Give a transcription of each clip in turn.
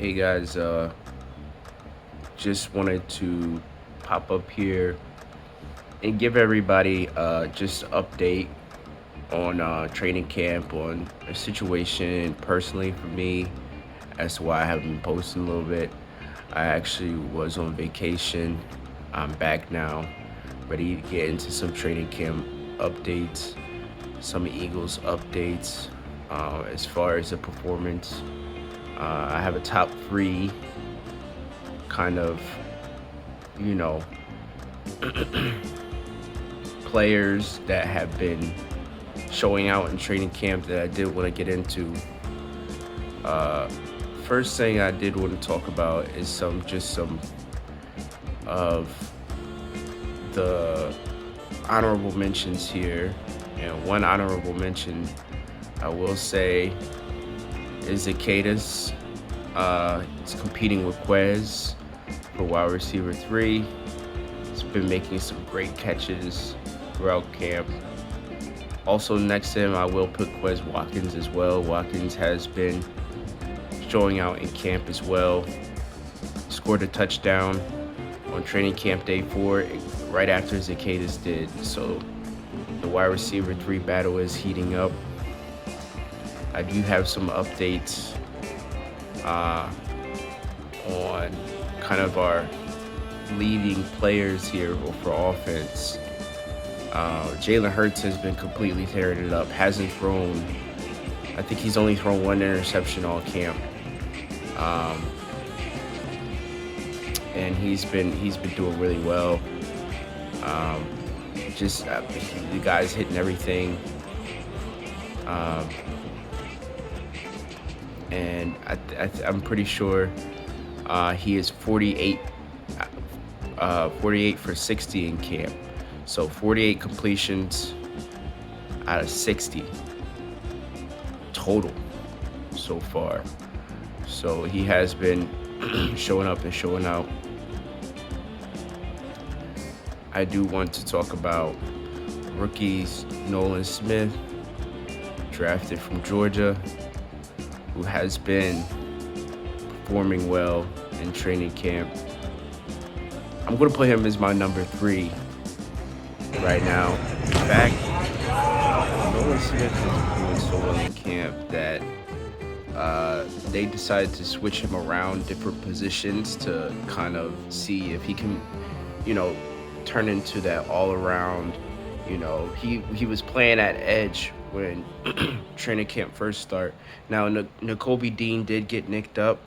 Hey guys, just wanted to pop up here and give everybody just an update on training camp, on a situation personally for me as to why I haven't been posting a little bit. I actually was on vacation. I'm back now, ready to get into some training camp updates, some Eagles updates as far as the performance. I have a top three kind of, you know, players that have been showing out in training camp that I did want to get into. Uh, First thing I did want to talk about is some of the honorable mentions here, and one honorable mention I will say is Zacchaeus. He's competing with Quez for wide receiver three. He's been making some great catches throughout camp. Also, next to him, I will put Quez Watkins as well. Watkins has been showing out in camp as well. Scored a touchdown on training camp day 4, right after Zacchaeus did. So the wide receiver three battle is heating up. I do have some updates on kind of our leading players here for offense. Jalen Hurts has been completely tearing it up. Hasn't thrown. I think he's only thrown one interception all camp. And he's been doing really well. Just the guy's hitting everything. And I'm pretty sure he is 48 for 60 in camp. So 48 completions out of 60 total so far. So he has been showing up and showing out. I do want to talk about rookies Nolan Smith, drafted from Georgia, who has been performing well in training camp. I'm going to put him as my number 3 right now. In fact, Nolan Smith is doing so well in camp that they decided to switch him around different positions to kind of see if he can, you know, turn into that all-around. He was playing at edge when training camp first start. Now, N'Kobe Dean did get nicked up,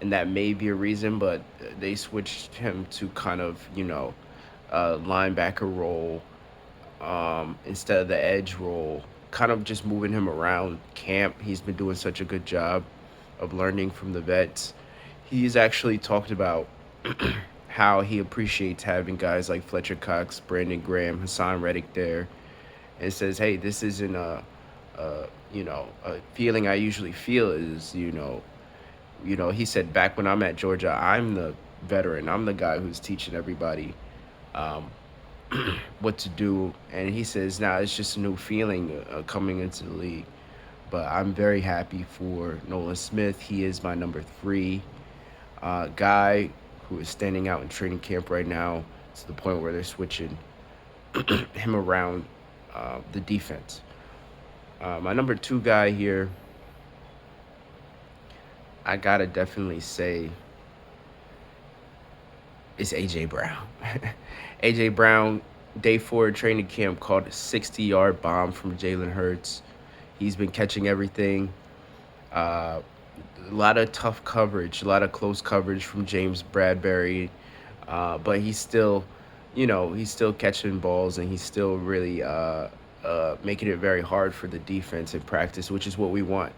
and that may be a reason, but they switched him to kind of, linebacker role instead of the edge role, kind of just moving him around camp. He's been doing such a good job of learning from the vets. He's actually talked about how he appreciates having guys like Fletcher Cox, Brandon Graham, Hassan Reddick there, and says, "Hey, this isn't a feeling I usually feel. Is he said back when I'm at Georgia, I'm the veteran. I'm the guy who's teaching everybody um, what to do, and he says now it's just a new feeling coming into the league. But I'm very happy for Nolan Smith. He is my number 3 guy who is standing out in training camp right now to the point where they're switching him around the defense. My number 2 guy here, I gotta definitely say, is AJ Brown. AJ Brown, day 4 of training camp, caught a 60-yard bomb from Jalen Hurts. He's been catching everything. Uh, a lot of tough coverage, a lot of close coverage from James Bradbury, but he's still catching balls, and he's still really making it very hard for the defense in practice, which is what we want.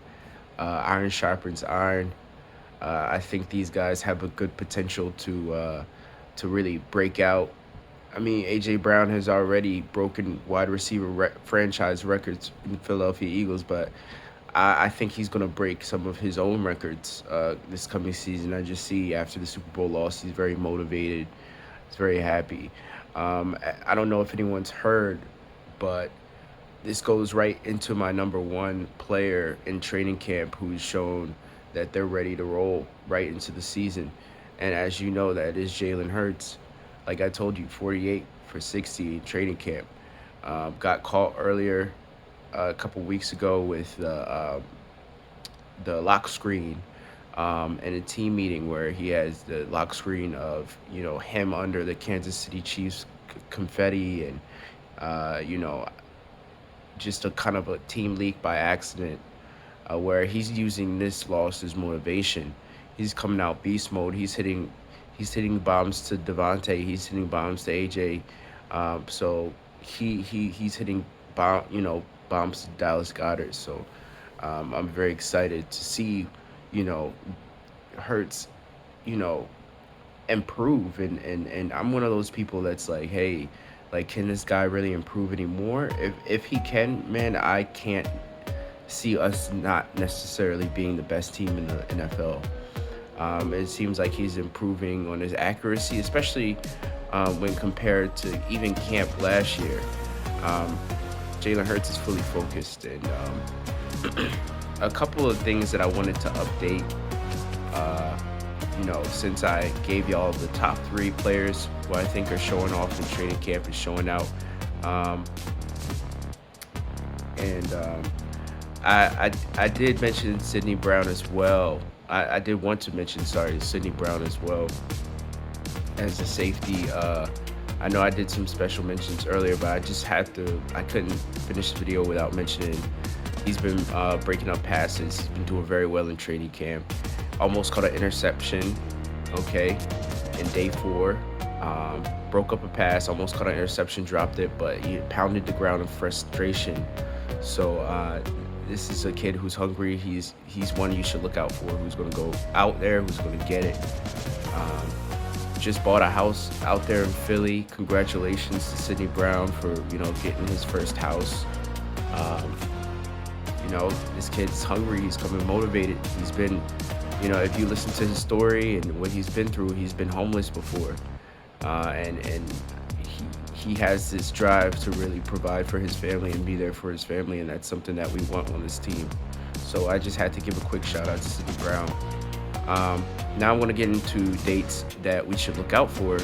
Iron sharpens iron. I think these guys have a good potential to really break out. I mean, AJ Brown has already broken wide receiver franchise records in the Philadelphia Eagles, but I think he's going to break some of his own records this coming season. I just see after the Super Bowl loss, he's very motivated. He's very happy. I don't know if anyone's heard, but this goes right into my number 1 player in training camp who's shown that they're ready to roll right into the season. And as you know, that is Jalen Hurts. Like I told you, 48 for 60 in training camp. Got caught earlier a couple weeks ago with the lock screen in a team meeting where he has the lock screen of him under the Kansas City Chiefs confetti and you know just a kind of a team leak by accident where he's using this loss as motivation. He's coming out beast mode. He's hitting bombs to Devontae. He's hitting bombs to AJ. So he's hitting bombs to Dallas Goddard. So I'm very excited to see you know Hurts you know improve, and I'm one of those people that's like, hey, like, can this guy really improve anymore? If he can, man, I can't see us not necessarily being the best team in the NFL. It seems like he's improving on his accuracy, especially when compared to even camp last year. Um, Jalen Hurts is fully focused, and a couple of things that I wanted to update. Uh, since I gave y'all the top three players who I think are showing off in training camp and showing out, um, and I did mention Sidney Brown as well. I did want to mention, sorry, Sidney Brown as well as a safety. I know I did some special mentions earlier, but I couldn't finish the video without mentioning he's been breaking up passes. He's been doing very well in training camp. Almost caught an interception, okay, in day 4. Broke up a pass, almost caught an interception, dropped it, but he pounded the ground in frustration. So this is a kid who's hungry. He's one you should look out for, who's going to go out there, who's going to get it. Just bought a house out there in Philly. Congratulations to Sidney Brown for getting his first house. This kid's hungry. He's coming motivated. He's been, if you listen to his story and what he's been through, he's been homeless before, and he has this drive to really provide for his family and be there for his family, and that's something that we want on this team. So I just had to give a quick shout out to Sidney Brown. Now I want to get into dates that we should look out for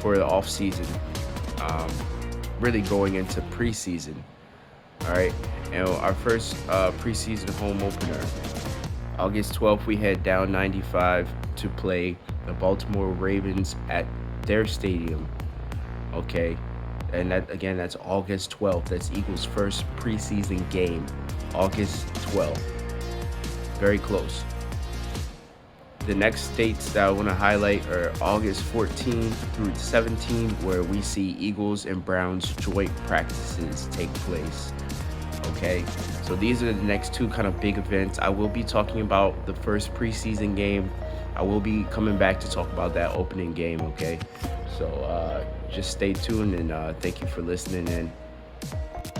the off season, really going into preseason. All right, and our first preseason home opener, August 12th, we head down 95 to play the Baltimore Ravens at their stadium. Okay, and that's August 12th. That's Eagles' first preseason game, August 12th. Very close. The next dates that I want to highlight are August 14th through 17th, where we see Eagles and Browns joint practices take place. Okay, so these are the next two kind of big events. I will be talking about the first preseason game. I will be coming back to talk about that opening game. Okay, so just stay tuned, and thank you for listening in.